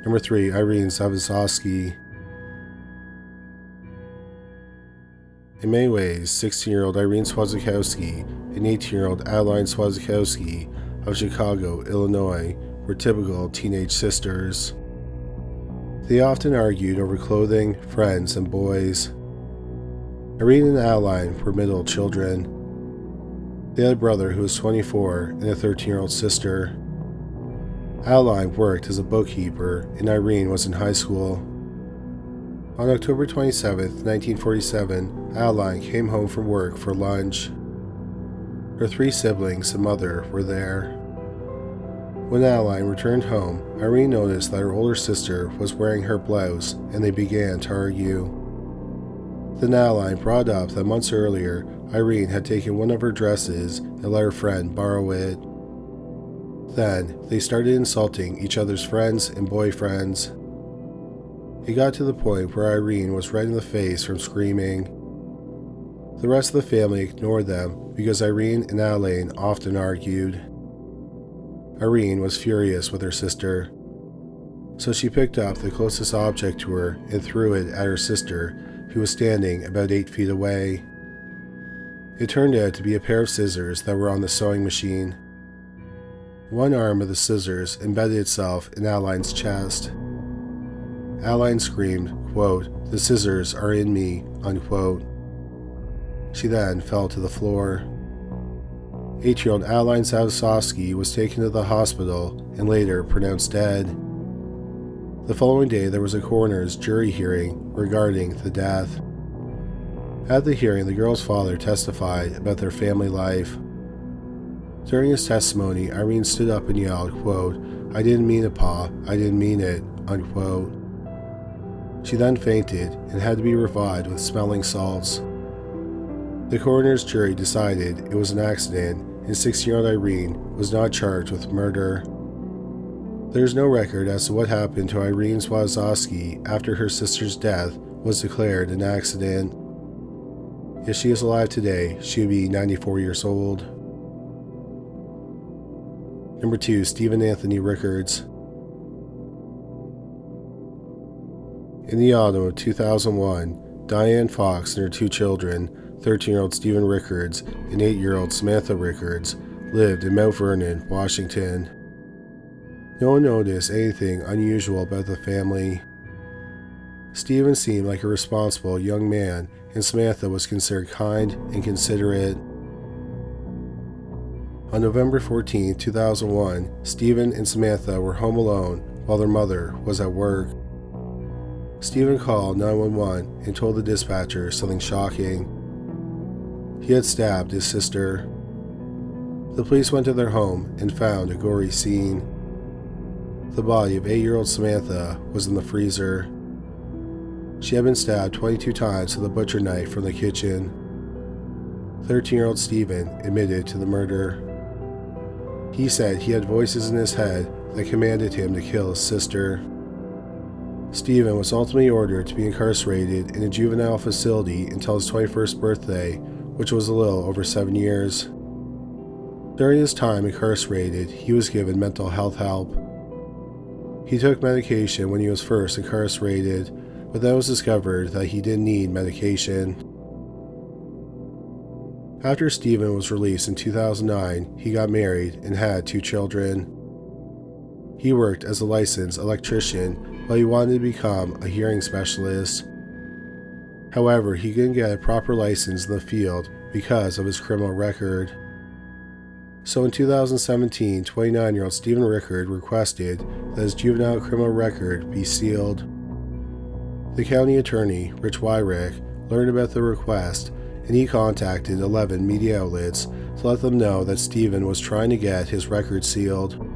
Number 3. Irene Zawistowski. In many ways, 16-year-old Irene Zawistowski and 18-year-old Adeline Zawistowski of Chicago, Illinois, were typical teenage sisters. They often argued over clothing, friends, and boys. Irene and Adeline were middle children. They had a brother who was 24 and a 13-year-old sister. Adeline worked as a bookkeeper and Irene was in high school. On October 27, 1947, Adeline came home from work for lunch. Her 3 siblings and mother were there. When Adeline returned home, Irene noticed that her older sister was wearing her blouse and they began to argue. Then Adeline brought up that months earlier, Irene had taken one of her dresses and let her friend borrow it. Then, they started insulting each other's friends and boyfriends. It got to the point where Irene was red in the face from screaming. The rest of the family ignored them because Irene and Adeline often argued. Irene was furious with her sister, so she picked up the closest object to her and threw it at her sister, who was standing about 8 feet away. It turned out to be a pair of scissors that were on the sewing machine. One arm of the scissors embedded itself in Adeline's chest. Adeline screamed, quote, "The scissors are in me," unquote. She then fell to the floor. 8-year-old Adeline Zawistowski was taken to the hospital and later pronounced dead. The following day, there was a coroner's jury hearing regarding the death. At the hearing, the girl's father testified about their family life. During his testimony, Irene stood up and yelled, quote, "I didn't mean it, Pa. I didn't mean it," unquote. She then fainted and had to be revived with smelling salts. The coroner's jury decided it was an accident and 16-year-old Irene was not charged with murder. There is no record as to what happened to Irene Zawistowski after her sister's death was declared an accident. If she is alive today, she would be 94 years old. Number 2. Stephen Anthony Rickards. In the autumn of 2001, Diane Fox and her 2 children, 13-year-old Stephen Rickards and 8-year-old Samantha Rickards, lived in Mount Vernon, Washington. No one noticed anything unusual about the family. Stephen seemed like a responsible young man, and Samantha was considered kind and considerate. On November 14, 2001, Stephen and Samantha were home alone while their mother was at work. Stephen called 911 and told the dispatcher something shocking. He had stabbed his sister. The police went to their home and found a gory scene. The body of 8-year-old Samantha was in the freezer. She had been stabbed 22 times with a butcher knife from the kitchen. 13-year-old Stephen admitted to the murder. He said he had voices in his head that commanded him to kill his sister. Stephen was ultimately ordered to be incarcerated in a juvenile facility until his 21st birthday, which was a little over 7 years. During his time incarcerated, he was given mental health help. He took medication when he was first incarcerated, but then it was discovered that he didn't need medication. After Stephen was released in 2009, he got married and had 2 children. He worked as a licensed electrician, but he wanted to become a hearing specialist. However, he couldn't get a proper license in the field because of his criminal record. So in 2017, 29-year-old Stephen Rickards requested that his juvenile criminal record be sealed. The county attorney, Rich Wyrick, learned about the request, and he contacted 11 media outlets to let them know that Stephen was trying to get his record sealed.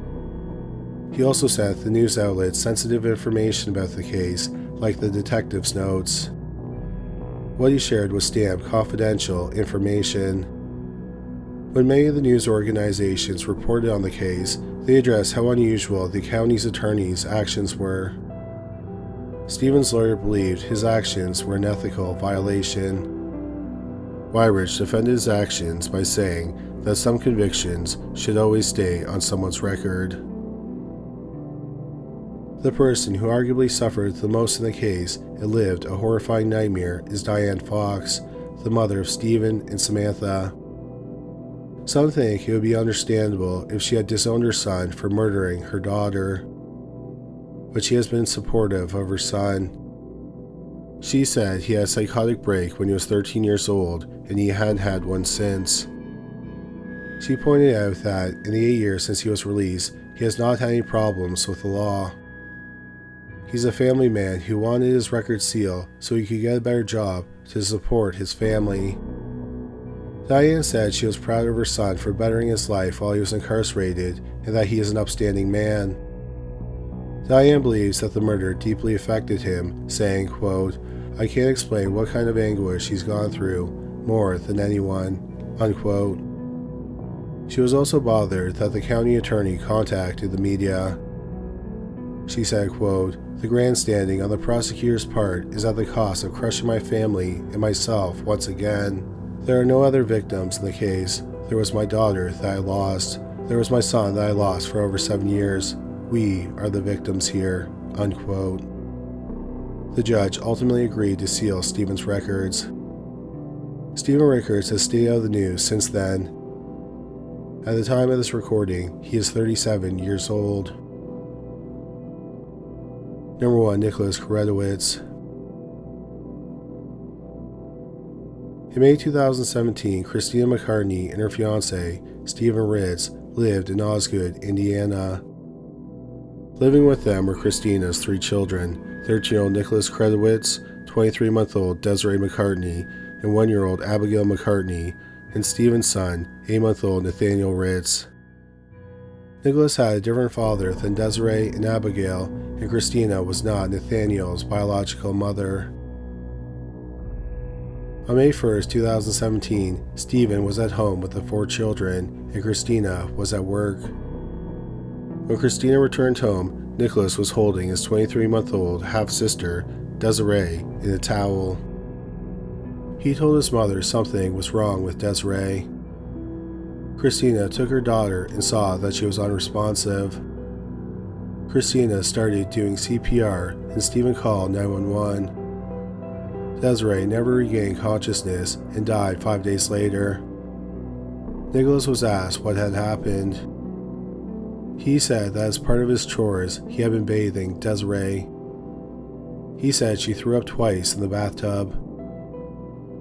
He also sent the news outlets sensitive information about the case, like the detective's notes. What he shared was stamped confidential information. When many of the news organizations reported on the case, they addressed how unusual the county's attorney's actions were. Stephen's lawyer believed his actions were an ethical violation. Wyrick defended his actions by saying that some convictions should always stay on someone's record. The person who arguably suffered the most in the case and lived a horrifying nightmare is Diane Fox, the mother of Stephen and Samantha. Some think it would be understandable if she had disowned her son for murdering her daughter, but she has been supportive of her son. She said he had a psychotic break when he was 13 years old and he hadn't had one since. She pointed out that in the 8 years since he was released, he has not had any problems with the law. He's a family man who wanted his record seal so he could get a better job to support his family. Diane said she was proud of her son for bettering his life while he was incarcerated and that he is an upstanding man. Diane believes that the murder deeply affected him, saying, quote, "I can't explain what kind of anguish he's gone through more than anyone," unquote. She was also bothered that the county attorney contacted the media. She said, quote, "The grandstanding on the prosecutor's part is at the cost of crushing my family and myself once again. There are no other victims in the case. There was my daughter that I lost. There was my son that I lost for over 7 years. We are the victims here," unquote. The judge ultimately agreed to seal Stephen's records. Stephen Rickards has stayed out of the news since then. At the time of this recording, he is 37 years old. Number 1. Nickalas Kedrowitz. In May 2017, Christina McCartney and her fiancé, Stephen Ritz, lived in Osgood, Indiana. Living with them were Christina's 3 children, 13-year-old Nickalas Kedrowitz, 23-month-old Desiree McCartney, and 1-year-old Abigail McCartney, and Stephen's son, 8-month-old Nathaniel Ritz. Nickalas had a different father than Desiree and Abigail, and Christina was not Nathaniel's biological mother. On May 1st, 2017, Stephen was at home with the 4 children, and Christina was at work. When Christina returned home, Nickalas was holding his 23-month-old half-sister, Desiree, in a towel. He told his mother something was wrong with Desiree. Christina took her daughter and saw that she was unresponsive. Christina started doing CPR and Stephen called 911. Desiree never regained consciousness and died 5 days later. Nickalas was asked what had happened. He said that as part of his chores, he had been bathing Desiree. He said she threw up twice in the bathtub.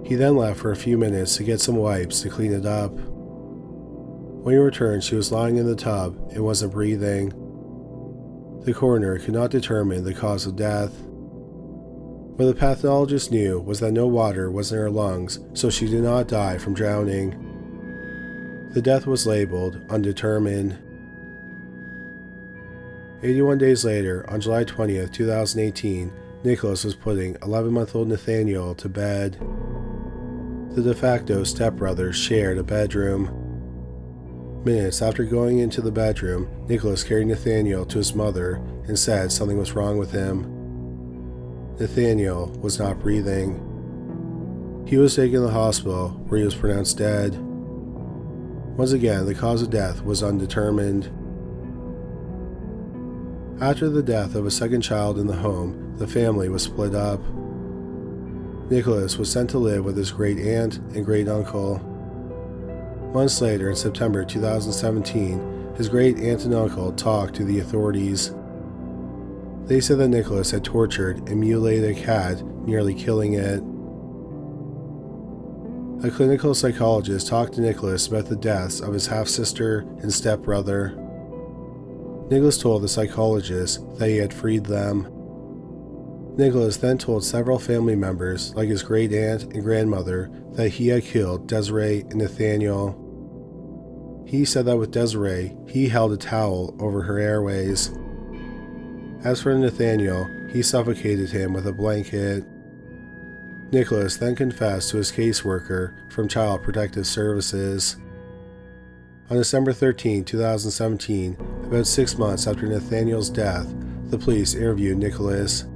He then left for a few minutes to get some wipes to clean it up. When he returned, she was lying in the tub and wasn't breathing. The coroner could not determine the cause of death. What the pathologist knew was that no water was in her lungs, so she did not die from drowning. The death was labeled undetermined. 81 days later, on July 20th, 2018, Nickalas was putting 11-month-old Nathaniel to bed. The de facto stepbrothers shared a bedroom. Minutes after going into the bedroom, Nickalas carried Nathaniel to his mother and said something was wrong with him. Nathaniel was not breathing. He was taken to the hospital, where he was pronounced dead. Once again, the cause of death was undetermined. After the death of a second child in the home, the family was split up. Nickalas was sent to live with his great-aunt and great-uncle. Months later, in September 2017, his great-aunt and uncle talked to the authorities. They said that Nickalas had tortured and mutilated a cat, nearly killing it. A clinical psychologist talked to Nickalas about the deaths of his half-sister and stepbrother. Nickalas told the psychologist that he had freed them. Nickalas then told several family members, like his great-aunt and grandmother, that he had killed Desiree and Nathaniel. He said that with Desiree, he held a towel over her airways. As for Nathaniel, he suffocated him with a blanket. Nickalas then confessed to his caseworker from Child Protective Services. On December 13, 2017, about 6 months after Nathaniel's death, the police interviewed Nickalas.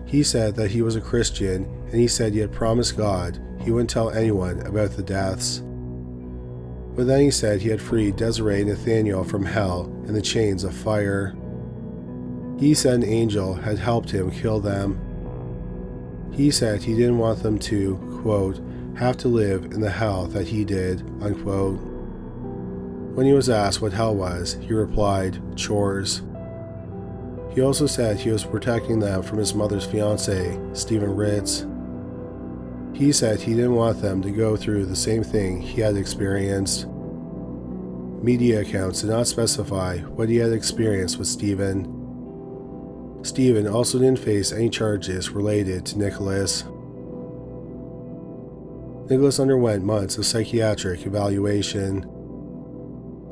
He said that he was a Christian, and he said he had promised God he wouldn't tell anyone about the deaths. But then he said he had freed Desiree and Nathaniel from hell and the chains of fire. He said an angel had helped him kill them. He said he didn't want them to, quote, have to live in the hell that he did, unquote. When he was asked what hell was, he replied, chores. He also said he was protecting them from his mother's fiancé, Stephen Ritz. He said he didn't want them to go through the same thing he had experienced. Media accounts did not specify what he had experienced with Stephen. Stephen also didn't face any charges related to Nickalas. Nickalas underwent months of psychiatric evaluation.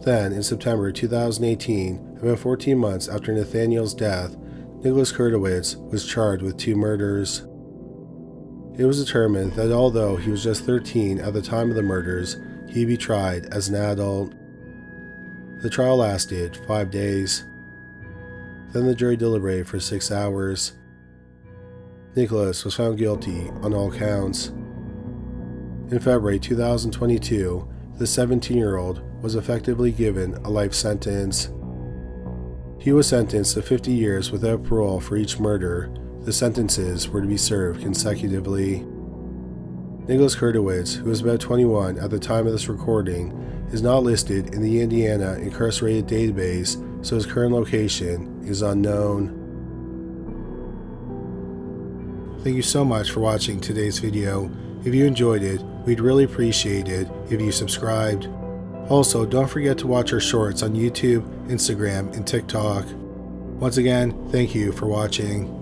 Then, in September 2018, about 14 months after Nathaniel's death, Nickalas Kedrowitz was charged with 2 murders. It was determined that although he was just 13 at the time of the murders, he'd be tried as an adult. The trial lasted 5 days. Then the jury deliberated for 6 hours. Nickalas was found guilty on all counts. In February 2022, the 17-year-old was effectively given a life sentence. He was sentenced to 50 years without parole for each murder. The sentences were to be served consecutively. Nickalas Kedrowitz, who was about 21 at the time of this recording, is not listed in the Indiana incarcerated database, so his current location is unknown. Thank you so much for watching today's video. If you enjoyed it, we'd really appreciate it if you subscribed. Also, don't forget to watch our shorts on YouTube, Instagram, and TikTok. Once again, thank you for watching.